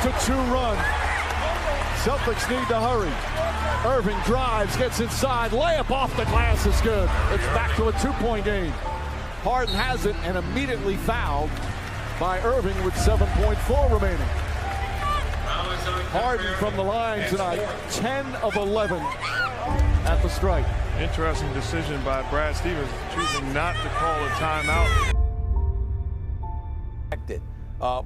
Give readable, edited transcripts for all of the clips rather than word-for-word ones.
8-2 run. Celtics need to hurry. Irving drives, gets inside, layup off the glass is good. It's back to a 2-point game. Harden has it and immediately fouled by Irving with 7.4 remaining. Harden from the line tonight, 10 of 11 at the strike. Interesting decision by Brad Stevens, choosing not to call a timeout.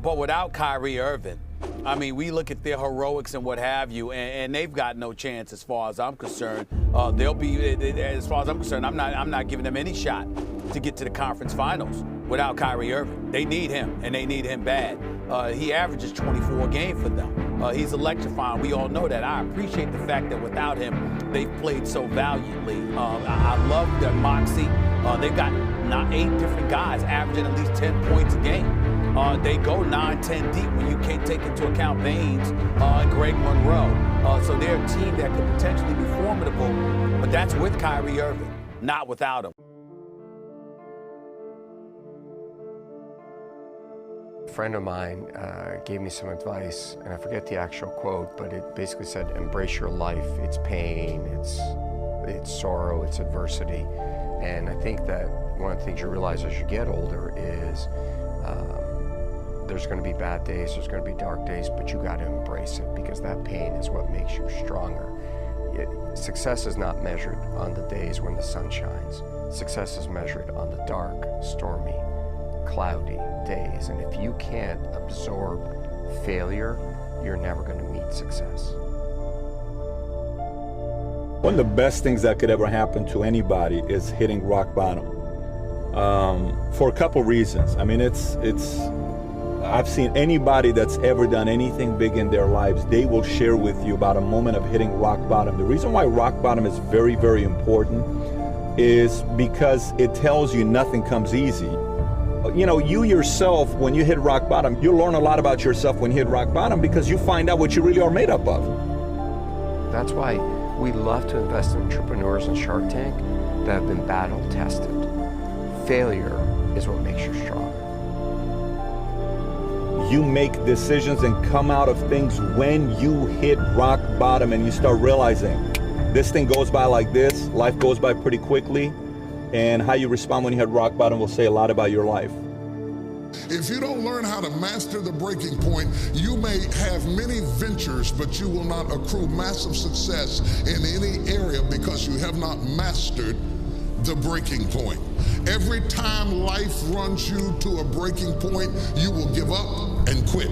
But without Kyrie Irving, I mean, we look at their heroics and what have you, and they've got no chance as far as I'm concerned. They'll be, as far as I'm concerned, I'm not giving them any shot to get to the conference finals without Kyrie Irving. They need him, and they need him bad. He averages 24 a game for them. He's electrifying. We all know that. I appreciate the fact that without him, they've played so valiantly. I love their moxie. They've got 8 different guys averaging at least 10 points a game. They go 9-10 deep when you can't take into account Baines and Greg Monroe. So they're a team that could potentially be formidable, but that's with Kyrie Irving, not without him. A friend of mine gave me some advice, and I forget the actual quote, but it basically said, embrace your life, its pain, its sorrow, its adversity. And I think that one of the things you realize as you get older is there's going to be bad days, there's going to be dark days, but you got to embrace it, because that pain is what makes you stronger. Success is not measured on the days when the sun shines. Success is measured on the dark, stormy, cloudy days. And if you can't absorb failure, you're never going to meet success. One of the best things that could ever happen to anybody is hitting rock bottom. For a couple reasons. I mean, I've seen anybody that's ever done anything big in their lives, they will share with you about a moment of hitting rock bottom. The reason why rock bottom is very, very important is because it tells you nothing comes easy. You know, you yourself, when you hit rock bottom, you'll learn a lot about yourself when you hit rock bottom, because you find out what you really are made up of. That's why we love to invest in entrepreneurs in Shark Tank that have been battle tested. Failure is what makes you strong. You make decisions and come out of things when you hit rock bottom and you start realizing this thing goes by like this, life goes by pretty quickly, and how you respond when you hit rock bottom will say a lot about your life. If you don't learn how to master the breaking point, you may have many ventures, but you will not accrue massive success in any area because you have not mastered the breaking point. Every time life runs you to a breaking point, you will give up and quit.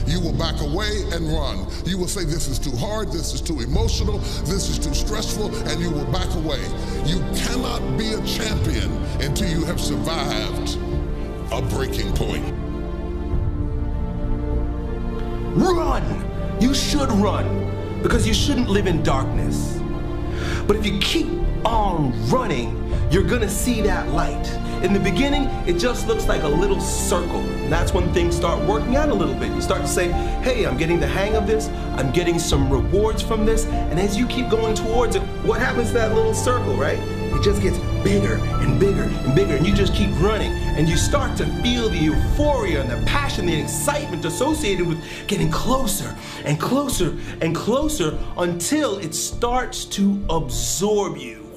You will back away and run. You will say, this is too hard, this is too emotional, this is too stressful, and you will back away. You cannot be a champion until you have survived a breaking point. Run! You should run, because you shouldn't live in darkness. But if you keep on running, you're gonna see that light. In the beginning, it just looks like a little circle. And that's when things start working out a little bit. You start to say, hey, I'm getting the hang of this, I'm getting some rewards from this, and as you keep going towards it, what happens to that little circle, right? It just gets bigger and bigger and bigger, and you just keep running, and you start to feel the euphoria and the passion, the excitement associated with getting closer and closer and closer until it starts to absorb you.